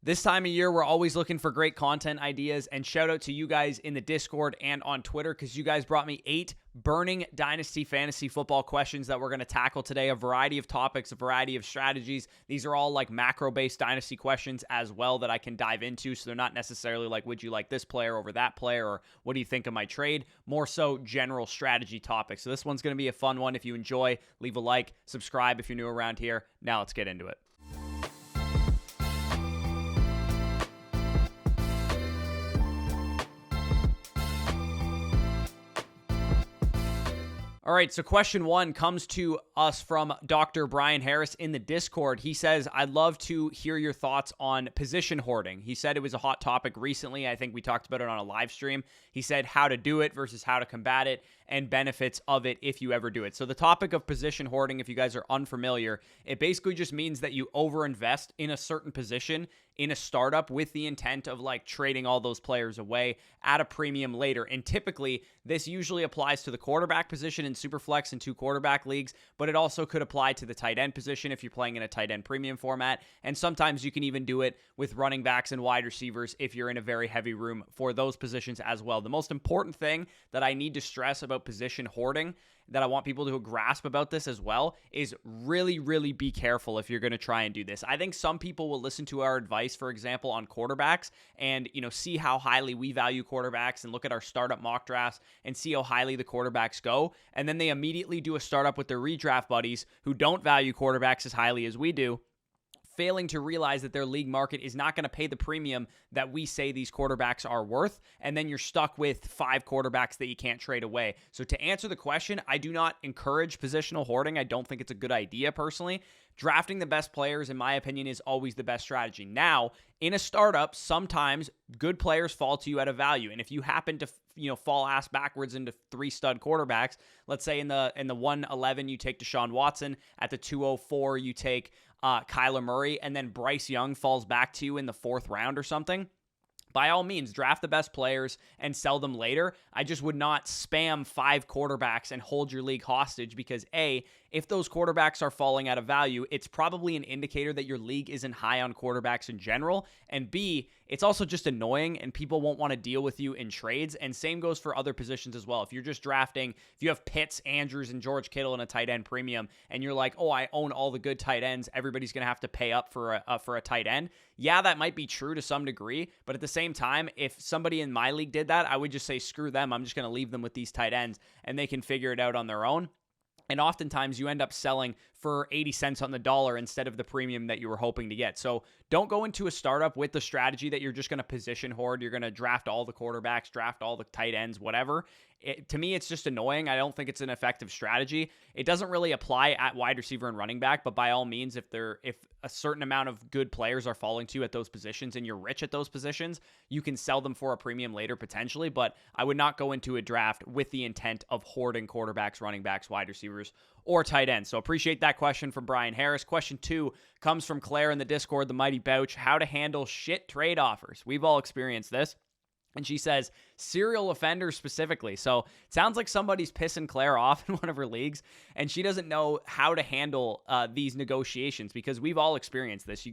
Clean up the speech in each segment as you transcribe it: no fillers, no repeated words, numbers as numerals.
This time of year, we're always looking for great content ideas, and shout out to you guys in the Discord and on Twitter because you guys brought me 8 burning Dynasty fantasy football questions that we're going to tackle today. A variety of topics, a variety of strategies. These are all like macro-based Dynasty questions as well that I can dive into, so they're not necessarily like, would you like this player over that player, or what do you think of my trade? More so general strategy topics. So this one's going to be a fun one. If you enjoy, leave a like, subscribe if you're new around here. Now let's get into it. All right, so question 1 comes to us from Dr. Brian Harris in the Discord. He says, I'd love to hear your thoughts on position hoarding. He said it was a hot topic recently. I think we talked about it on a live stream. He said how to do it versus how to combat it and benefits of it if you ever do it. So the topic of position hoarding, if you guys are unfamiliar, it basically just means that you overinvest in a certain position in a startup with the intent of like trading all those players away at a premium later. And typically, this usually applies to the quarterback position in Superflex and 2 quarterback leagues, but it also could apply to the tight end position if you're playing in a tight end premium format. And sometimes you can even do it with running backs and wide receivers if you're in a very heavy room for those positions as well. The most important thing that I need to stress about position hoarding that I want people to grasp about this as well is really, really be careful if you're going to try and do this. I think some people will listen to our advice, for example, on quarterbacks and, see how highly we value quarterbacks and look at our startup mock drafts and see how highly the quarterbacks go. And then they immediately do a startup with their redraft buddies who don't value quarterbacks as highly as we do, failing to realize that their league market is not going to pay the premium that we say these quarterbacks are worth, and then you're stuck with 5 quarterbacks that you can't trade away. So to answer the question, I do not encourage positional hoarding. I don't think it's a good idea personally. Drafting the best players, in my opinion, is always the best strategy. Now, in a startup, sometimes good players fall to you at a value, and if you happen to fall ass backwards into 3 stud quarterbacks, let's say in the 111 you take Deshaun Watson, at the 204 you take Kyler Murray, and then Bryce Young falls back to you in the 4th round or something, by all means, draft the best players and sell them later. I just would not spam 5 quarterbacks and hold your league hostage because A, if those quarterbacks are falling out of value, it's probably an indicator that your league isn't high on quarterbacks in general. And B, it's also just annoying and people won't want to deal with you in trades. And same goes for other positions as well. If you're just drafting, if you have Pitts, Andrews, and George Kittle in a tight end premium, and you're like, oh, I own all the good tight ends, everybody's going to have to pay up for a tight end. Yeah, that might be true to some degree, but at the same time, if somebody in my league did that, I would just say, screw them. I'm just going to leave them with these tight ends, and they can figure it out on their own. And oftentimes you end up selling for 80 cents on the dollar instead of the premium that you were hoping to get. So don't go into a startup with the strategy that you're just going to position hoard. You're going to draft all the quarterbacks, draft all the tight ends, whatever. To me, it's just annoying. I don't think it's an effective strategy. It doesn't really apply at wide receiver and running back, but by all means, if a certain amount of good players are falling to you at those positions and you're rich at those positions, you can sell them for a premium later potentially, but I would not go into a draft with the intent of hoarding quarterbacks, running backs, wide receivers, or tight ends. So appreciate that question from Brian Harris. Question 2 comes from Claire in the Discord, the Mighty Bouch. How to handle shit trade offers. We've all experienced this. And she says, serial offenders specifically. So it sounds like somebody's pissing Claire off in one of her leagues, and she doesn't know how to handle these negotiations because we've all experienced this. You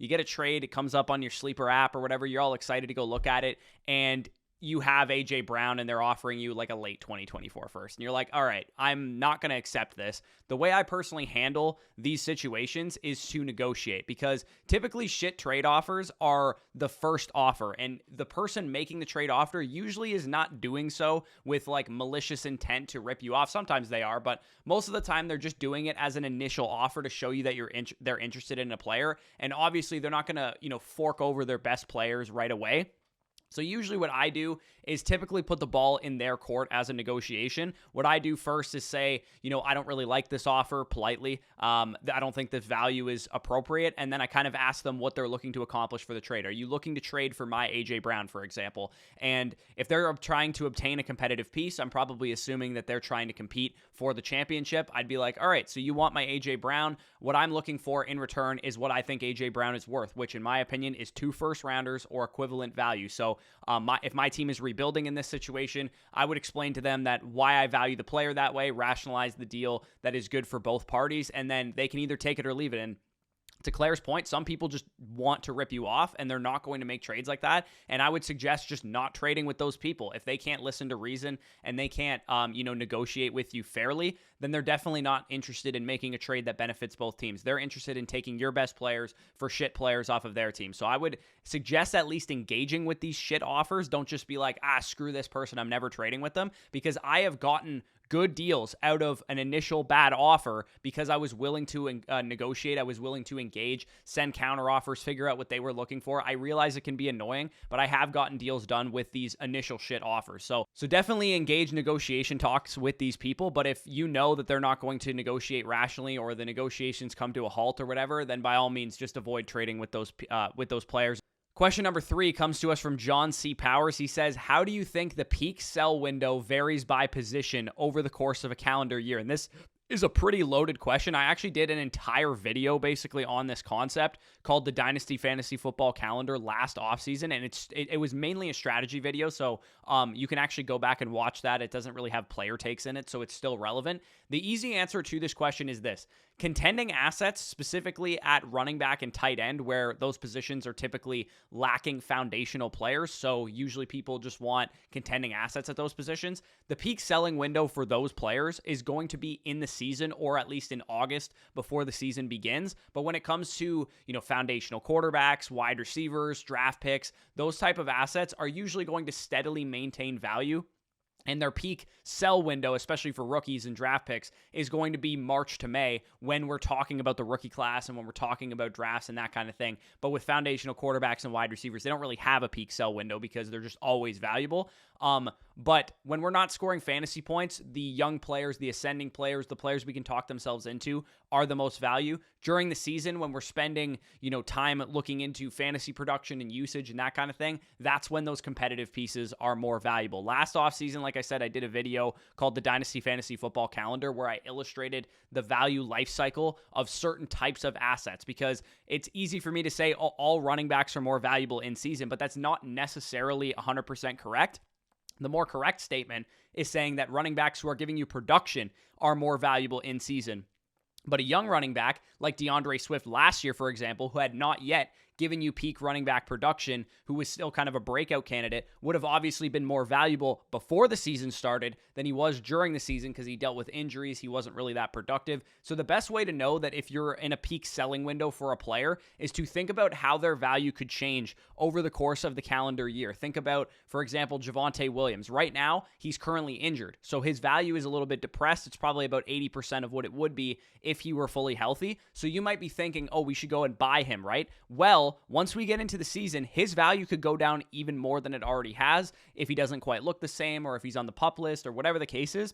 get a trade, it comes up on your sleeper app or whatever, you're all excited to go look at it, and you have AJ Brown and they're offering you like a late 2024 first. And you're like, all right, I'm not going to accept this. The way I personally handle these situations is to negotiate because typically shit trade offers are the first offer. And the person making the trade offer usually is not doing so with like malicious intent to rip you off. Sometimes they are, but most of the time they're just doing it as an initial offer to show you that they're interested in a player. And obviously they're not going to, fork over their best players right away. So usually what I do is typically put the ball in their court as a negotiation. What I do first is say, I don't really like this offer politely. I don't think this value is appropriate. And then I kind of ask them what they're looking to accomplish for the trade. Are you looking to trade for my AJ Brown, for example? And if they're trying to obtain a competitive piece, I'm probably assuming that they're trying to compete for the championship. I'd be like, all right, so you want my AJ Brown. What I'm looking for in return is what I think AJ Brown is worth, which in my opinion is 2 first rounders or equivalent value. So if my team is rebuilding in this situation, I would explain to them that why I value the player that way, rationalize the deal that is good for both parties, and then they can either take it or leave it. And to Claire's point, some people just want to rip you off and they're not going to make trades like that. And I would suggest just not trading with those people. If they can't listen to reason and they can't, negotiate with you fairly, then they're definitely not interested in making a trade that benefits both teams. They're interested in taking your best players for shit players off of their team. So I would suggest at least engaging with these shit offers. Don't just be like, screw this person, I'm never trading with them, because I have gotten good deals out of an initial bad offer because I was willing to negotiate. I was willing to engage, send counter offers, figure out what they were looking for. I realize it can be annoying, but I have gotten deals done with these initial shit offers. So definitely engage negotiation talks with these people. But if you know that they're not going to negotiate rationally or the negotiations come to a halt or whatever, then by all means, just avoid trading with those players. Question number 3 comes to us from John C. Powers. He says, how do you think the peak sell window varies by position over the course of a calendar year? And this is a pretty loaded question. I actually did an entire video basically on this concept called the Dynasty Fantasy Football Calendar last offseason, and it was mainly a strategy video, so you can actually go back and watch that. It doesn't really have player takes in it, so it's still relevant. The easy answer to this question is this. Contending assets, specifically at running back and tight end, where those positions are typically lacking foundational players, so usually people just want contending assets at those positions, the peak selling window for those players is going to be in the season, or at least in August before the season begins. But when it comes to, foundational quarterbacks, wide receivers, draft picks, those type of assets are usually going to steadily maintain value. And their peak sell window, especially for rookies and draft picks, is going to be March to May when we're talking about the rookie class and when we're talking about drafts and that kind of thing. But with foundational quarterbacks and wide receivers, they don't really have a peak sell window because they're just always valuable. But when we're not scoring fantasy points, the young players, the ascending players, the players we can talk themselves into are the most value. During the season, when we're spending, time looking into fantasy production and usage and that kind of thing, that's when those competitive pieces are more valuable. Last offseason, like I said, I did a video called the Dynasty Fantasy Football Calendar where I illustrated the value life cycle of certain types of assets, because it's easy for me to say all running backs are more valuable in season, but that's not necessarily 100% correct. The more correct statement is saying that running backs who are giving you production are more valuable in season. But a young running back like DeAndre Swift last year, for example, who had not yet given you peak running back production, who was still kind of a breakout candidate, would have obviously been more valuable before the season started than he was during the season because he dealt with injuries. He wasn't really that productive. So the best way to know that if you're in a peak selling window for a player is to think about how their value could change over the course of the calendar year. Think about, for example, Javonte Williams. Right now, he's currently injured, so his value is a little bit depressed. It's probably about 80% of what it would be if he were fully healthy. So you might be thinking, we should go and buy him, right? Well, once we get into the season, his value could go down even more than it already has if he doesn't quite look the same, or if he's on the PUP list, or whatever the case is.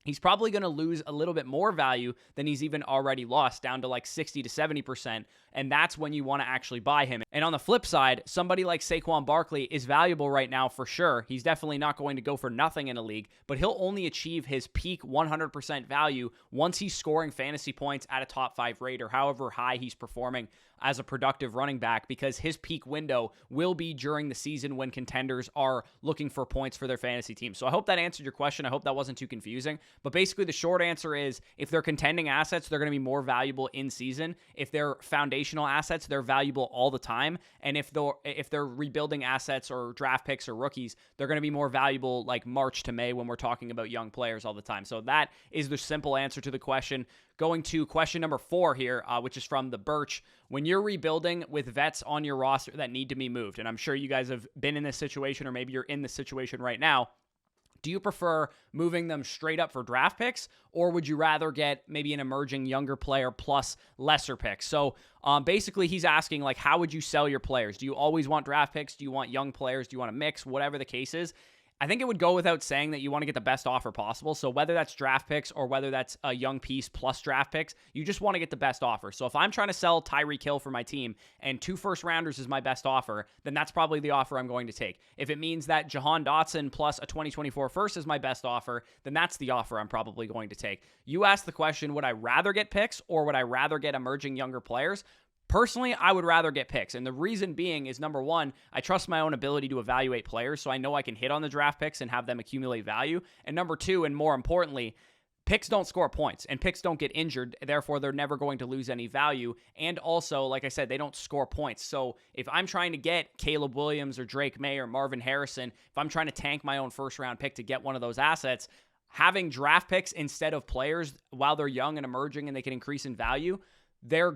He's probably going to lose a little bit more value than he's even already lost, down to like 60 to 70%, and that's when you want to actually buy him. And on the flip side, somebody like Saquon Barkley is valuable right now for sure. He's definitely not going to go for nothing in a league, but he'll only achieve his peak 100% value once he's scoring fantasy points at a top 5 rate, or however high he's performing as a productive running back, because his peak window will be during the season when contenders are looking for points for their fantasy team. So I hope that answered your question. I hope that wasn't too confusing. But basically the short answer is, if they're contending assets, they're going to be more valuable in season. If they're foundational assets, they're valuable all the time. And if they're rebuilding assets or draft picks or rookies, they're going to be more valuable like March to May when we're talking about young players all the time. So that is the simple answer to the question. Going to question number 4 here, which is from the Birch. When you're rebuilding with vets on your roster that need to be moved, and I'm sure you guys have been in this situation, or maybe you're in this situation right now, do you prefer moving them straight up for draft picks, or would you rather get maybe an emerging younger player plus lesser picks? So basically he's asking, like, how would you sell your players? Do you always want draft picks? Do you want young players? Do you want a mix? Whatever the case is. I think it would go without saying that you want to get the best offer possible. So whether that's draft picks or whether that's a young piece plus draft picks, you just want to get the best offer. So if I'm trying to sell Tyreek Hill for my team and 2 first-rounders is my best offer, then that's probably the offer I'm going to take. If it means that Jahan Dotson plus a 2024 first is my best offer, then that's the offer I'm probably going to take. You asked the question, would I rather get picks or would I rather get emerging younger players? Personally, I would rather get picks, and the reason being is, number one, I trust my own ability to evaluate players, so I know I can hit on the draft picks and have them accumulate value, and number two, and more importantly, picks don't score points and picks don't get injured. Therefore, they're never going to lose any value. And also, like I said, they don't score points. So if I'm trying to get Caleb Williams or Drake May or Marvin Harrison, if I'm trying to tank my own first round pick to get one of those assets, having draft picks instead of players while they're young and emerging and they can increase in value, it's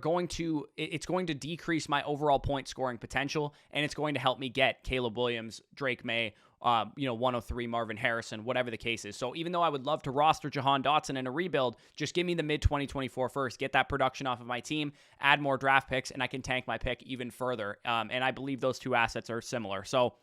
going to decrease my overall point scoring potential, and it's going to help me get Caleb Williams, Drake May, 103 Marvin Harrison, whatever the case is. So even though I would love to roster Jahan Dotson in a rebuild, just give me the mid-2024 first, get that production off of my team, add more draft picks, and I can tank my pick even further. And I believe those two assets are similar. So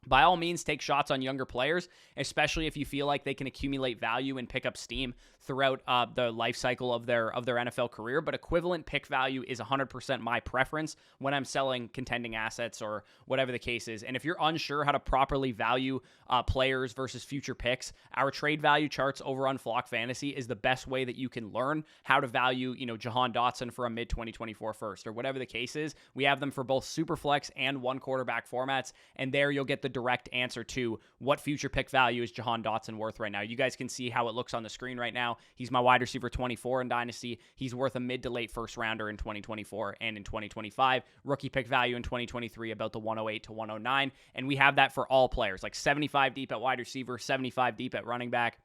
by all means, take shots on younger players, especially if you feel like they can accumulate value and pick up steam throughout the life cycle of their NFL career. But equivalent pick value is 100% my preference when I'm selling contending assets or whatever the case is. And if you're unsure how to properly value players versus future picks, our trade value charts over on Flock Fantasy is the best way that you can learn how to value, Jahan Dotson for a mid-2024 first or whatever the case is. We have them for both Superflex and one quarterback formats, and there you'll get the direct answer to what future pick value is Jahan Dotson worth right now. You guys can see how it looks on the screen right now. He's my wide receiver 24 in Dynasty. He's worth a mid to late first rounder in 2024 and in 2025. Rookie pick value in 2023 about the 108 to 109. And we have that for all players, like 75 deep at wide receiver, 75 deep at running back,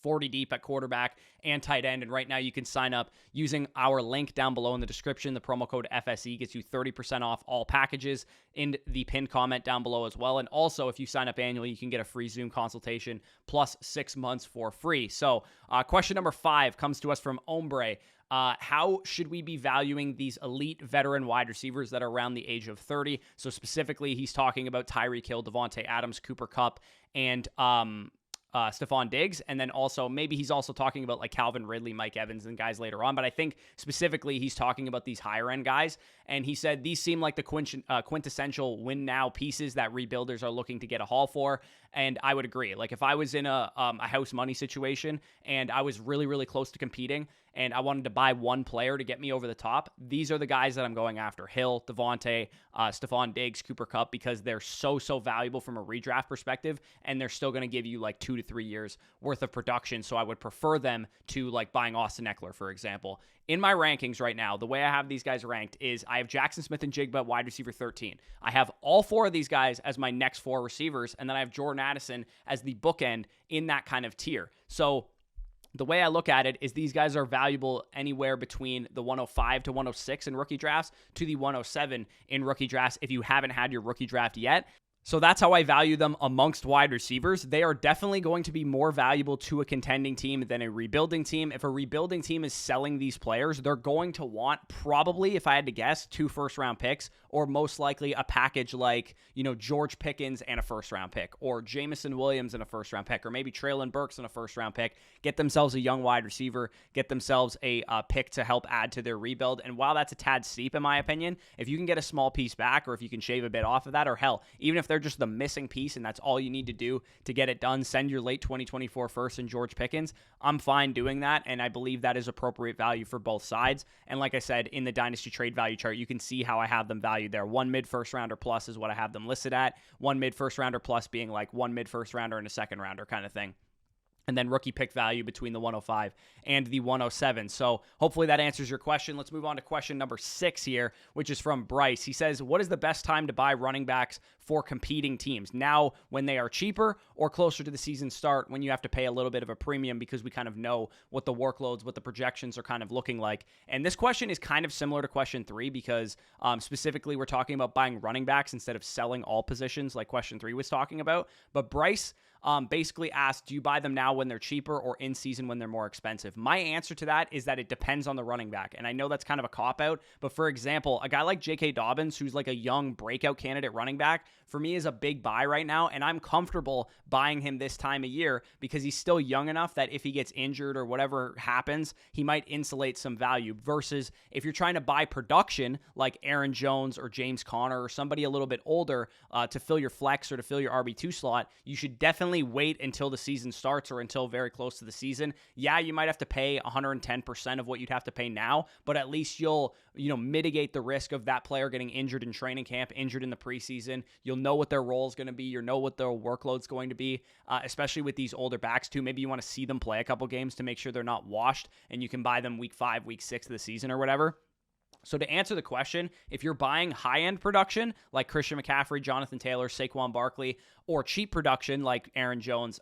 40 deep at quarterback and tight end. And right now you can sign up using our link down below in the description. The promo code FSE gets you 30% off all packages in the pinned comment down below as well. And also, if you sign up annually, you can get a free Zoom consultation plus 6 months for free. So question number 5 comes to us from Ombre. How should we be valuing these elite veteran wide receivers that are around the age of 30? So specifically, he's talking about Tyreek Hill, Devontae Adams, Cooper Kupp, and Stephon Diggs, and then also maybe he's also talking about like Calvin Ridley, Mike Evans, and guys later on, but I think specifically he's talking about these higher end guys, and he said these seem like the quintessential win now pieces that rebuilders are looking to get a haul for, and I would agree. Like if I was in a house money situation and I was really, really close to competing and I wanted to buy one player to get me over the top, these are the guys that I'm going after. Hill, Devontae, Stephon Diggs, Cooper Kupp, because they're so valuable from a redraft perspective, and they're still going to give you like 2 to 3 years worth of production. So I would prefer them to like buying Austin Eckler, for example. In my rankings right now, the way I have these guys ranked is I have Jackson Smith and Jigba, wide receiver 13. I have all 4 of these guys as my next 4 receivers, and then I have Jordan Addison as the bookend in that kind of tier. So the way I look at it is these guys are valuable anywhere between the 105 to 106 in rookie drafts to the 107 in rookie drafts if you haven't had your rookie draft yet. So that's how I value them amongst wide receivers. They are definitely going to be more valuable to a contending team than a rebuilding team. If a rebuilding team is selling these players, they're going to want probably, if I had to guess, 2 first-round picks, or most likely a package like, George Pickens and a first-round pick, or Jamison Williams and a first-round pick, or maybe Treylon Burks and a first-round pick. Get themselves a young wide receiver, get themselves a pick to help add to their rebuild. And while that's a tad steep, in my opinion, if you can get a small piece back, or if you can shave a bit off of that, or hell, even if they're just the missing piece and that's all you need to do to get it done, send your late 2024 first and George Pickens, I'm fine doing that, and I believe that is appropriate value for both sides. And like I said, in the Dynasty trade value chart, you can see how I have them valued there. 1 mid first rounder plus is what I have them listed at. 1 mid first rounder plus being like 1 mid first rounder and a second rounder kind of thing. And then rookie pick value between the 105 and the 107. So hopefully that answers your question. Let's move on to question number 6 here, which is from Bryce. He says, what is the best time to buy running backs for competing teams? Now when they are cheaper, or closer to the season start when you have to pay a little bit of a premium because we kind of know what the workloads, what the projections are kind of looking like? And this question is kind of similar to question 3 because specifically we're talking about buying running backs instead of selling all positions like question 3 was talking about. But Bryce basically asked, do you buy them now when they're cheaper or in season when they're more expensive? My answer to that is that it depends on the running back. And I know that's kind of a cop-out, but for example, a guy like J.K. Dobbins, who's like a young breakout candidate running back, for me is a big buy right now, and I'm comfortable buying him this time of year because he's still young enough that if he gets injured or whatever happens, he might insulate some value, versus if you're trying to buy production like Aaron Jones or James Conner or somebody a little bit older to fill your flex or to fill your RB2 slot, you should definitely definitely wait until the season starts or until very close to the season. Yeah, you might have to pay 110% of what you'd have to pay now, but at least you'll, mitigate the risk of that player getting injured in training camp, injured in the preseason. You'll know what their role is going to be. You'll know what their workload's going to be, especially with these older backs too. Maybe you want to see them play a couple games to make sure they're not washed, and you can buy them week 5, week 6 of the season or whatever. So to answer the question, if you're buying high-end production like Christian McCaffrey, Jonathan Taylor, Saquon Barkley, or cheap production like Aaron Jones,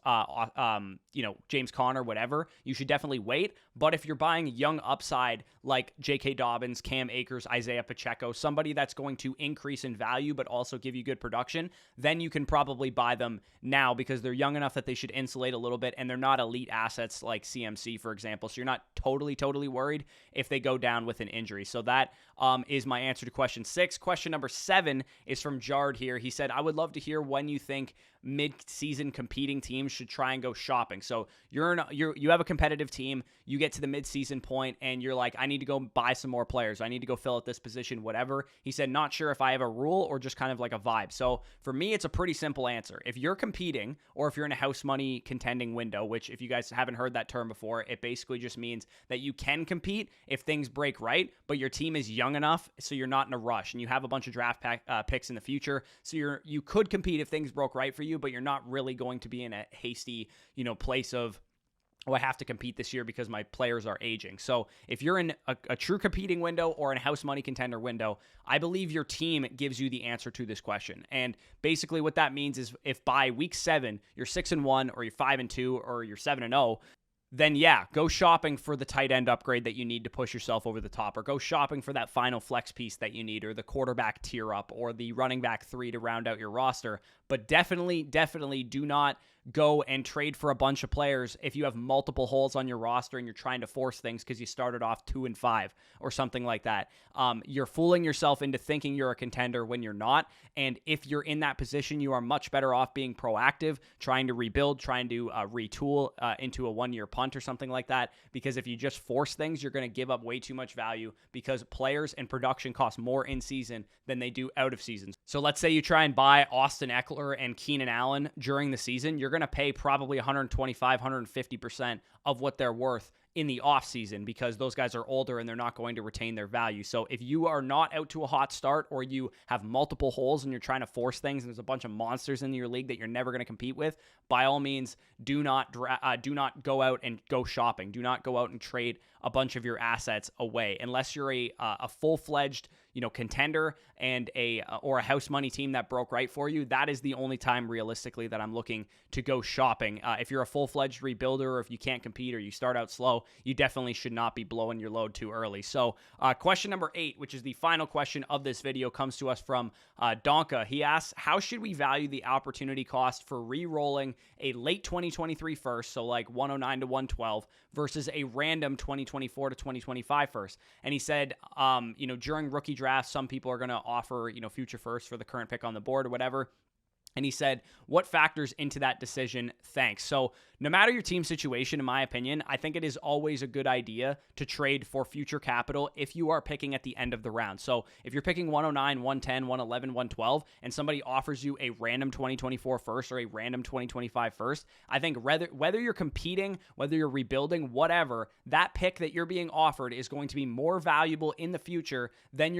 James Conner, whatever, you should definitely wait. But if you're buying young upside like J.K. Dobbins, Cam Akers, Isaiah Pacheco, somebody that's going to increase in value but also give you good production, then you can probably buy them now because they're young enough that they should insulate a little bit, and they're not elite assets like CMC, for example. So you're not totally worried if they go down with an injury. So that is my answer to question 6. Question number 7 is from Jard here. He said, I would love to hear when you think mid-season competing teams should try and go shopping. So you have a competitive team, you get to the mid-season point, and you're like, I need to go buy some more players. I need to go fill out this position, whatever. He said, not sure if I have a rule or just kind of like a vibe. So for me, it's a pretty simple answer. If you're competing, or if you're in a house money contending window, which if you guys haven't heard that term before, it basically just means that you can compete if things break right, but your team is young enough so you're not in a rush, and you have a bunch of draft picks in the future. So you could compete if things broke right for you, but you're not really going to be in a hasty, place of, oh, I have to compete this year because my players are aging. So if you're in a true competing window or in a house money contender window, I believe your team gives you the answer to this question. And basically what that means is if by week 7, you're 6-1 or you're 5-2 or you're 7-0, then yeah, go shopping for the tight end upgrade that you need to push yourself over the top, or go shopping for that final flex piece that you need, or the quarterback tier up, or the running back 3 to round out your roster. But definitely do not go and trade for a bunch of players if you have multiple holes on your roster and you're trying to force things because you started off 2-5 or something like that. You're fooling yourself into thinking you're a contender when you're not. And if you're in that position, you are much better off being proactive, trying to rebuild, trying to retool into a 1-year punt or something like that. Because if you just force things, you're going to give up way too much value because players and production cost more in season than they do out of season. So let's say you try and buy Austin Eckler and Keenan Allen during the season, you're going to pay probably 125, 150% of what they're worth in the offseason because those guys are older and they're not going to retain their value. So if you are not out to a hot start, or you have multiple holes and you're trying to force things and there's a bunch of monsters in your league that you're never going to compete with, by all means, do not go out and go shopping. Do not go out and trade a bunch of your assets away unless you're a full-fledged contender and or a house money team that broke right for you. That is the only time realistically that I'm looking to go shopping. If you're a full-fledged rebuilder, or if you can't compete or you start out slow, you definitely should not be blowing your load too early. So question number 8, which is the final question of this video, comes to us from Donka. He asks, how should we value the opportunity cost for re-rolling a late 2023 first, so like 109 to 112, versus a random 2024 to 2025 first? And he said, during rookie drafts, some people are going to offer, future first for the current pick on the board or whatever. And he said, what factors into that decision? Thanks. So no matter your team situation, in my opinion, I think it is always a good idea to trade for future capital if you are picking at the end of the round. So if you're picking 109, 110, 111, 112, and somebody offers you a random 2024 first or a random 2025 first, I think whether you're competing, whether you're rebuilding, whatever, that pick that you're being offered is going to be more valuable in the future than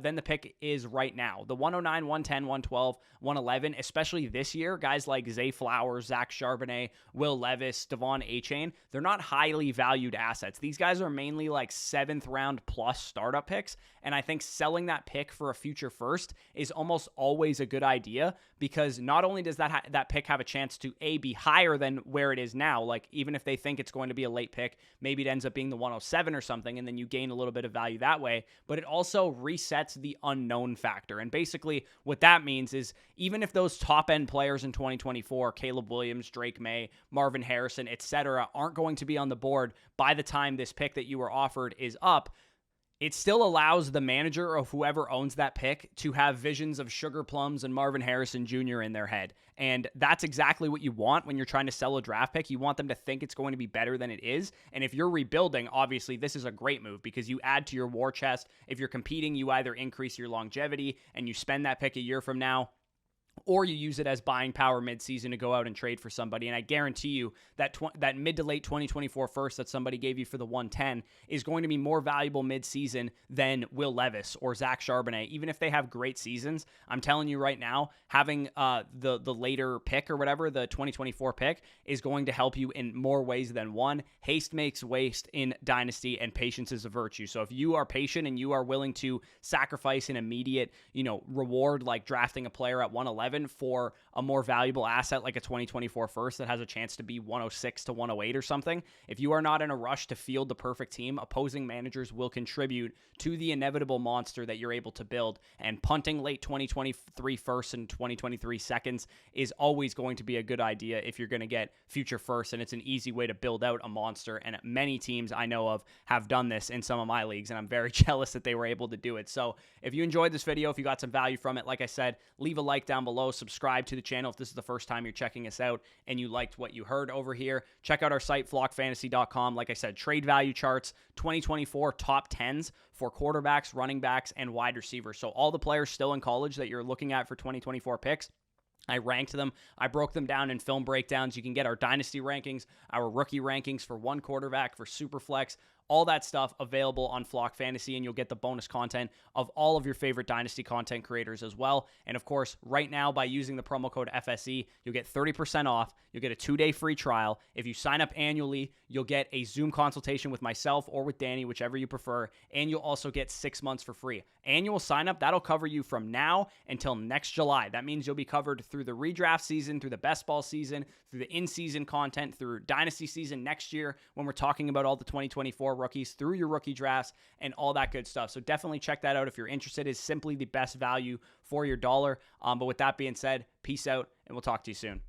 than the pick is right now. The 109, 110, 112, 111, especially this year, guys like Zay Flowers, Zach Charbonnet, Will Levis, Devon Achane, they're not highly valued assets. These guys are mainly like 7th round plus startup picks. And I think selling that pick for a future first is almost always a good idea, because not only does that pick have a chance to be higher than where it is now, like even if they think it's going to be a late pick, maybe it ends up being the 107 or something, and then you gain a little bit of value that way, but it also resets the unknown factor. And basically what that means is even if those top end players in 2024, Caleb Williams, Drake May, Marvin Harrison, etc., aren't going to be on the board by the time this pick that you were offered is up, it still allows the manager of whoever owns that pick to have visions of Sugar Plums and Marvin Harrison Jr. in their head. And that's exactly what you want when you're trying to sell a draft pick. You want them to think it's going to be better than it is. And if you're rebuilding, obviously this is a great move because you add to your war chest. If you're competing, you either increase your longevity and you spend that pick a year from now, or you use it as buying power midseason to go out and trade for somebody. And I guarantee you that that mid to late 2024 first that somebody gave you for the 110 is going to be more valuable midseason than Will Levis or Zach Charbonnet. Even if they have great seasons, I'm telling you right now, having the later pick or whatever, the 2024 pick, is going to help you in more ways than one. Haste makes waste in Dynasty, and patience is a virtue. So if you are patient and you are willing to sacrifice an immediate, reward like drafting a player at 111 for a more valuable asset like a 2024 first that has a chance to be 106 to 108 or something, if you are not in a rush to field the perfect team, opposing managers will contribute to the inevitable monster that you're able to build. And punting late 2023 first and 2023 seconds is always going to be a good idea if you're going to get future first, and it's an easy way to build out a monster. And many teams I know of have done this in some of my leagues, and I'm very jealous that they were able to do it. So if you enjoyed this video, if you got some value from it, like I said, leave a like down below, subscribe to the channel if this is the first time you're checking us out and you liked what you heard over here. Check out our site, flockfantasy.com. Like I said, trade value charts, 2024 top 10s for quarterbacks, running backs, and wide receivers. So all the players still in college that you're looking at for 2024 picks, I ranked them. I broke them down in film breakdowns. You can get our dynasty rankings, our rookie rankings for one quarterback, for Superflex, all that stuff available on Flock Fantasy, and you'll get the bonus content of all of your favorite Dynasty content creators as well. And of course, right now, by using the promo code FSE, you'll get 30% off. You'll get a 2-day free trial. If you sign up annually, you'll get a Zoom consultation with myself or with Danny, whichever you prefer, and you'll also get 6 months for free. Annual sign up, that'll cover you from now until next July. That means you'll be covered through the redraft season, through the best ball season, through the in-season content, through Dynasty season next year when we're talking about all the 2024 rookies, through your rookie drafts, and all that good stuff. So definitely check that out if you're interested. It's simply the best value for your dollar. But with that being said, peace out, and we'll talk to you soon.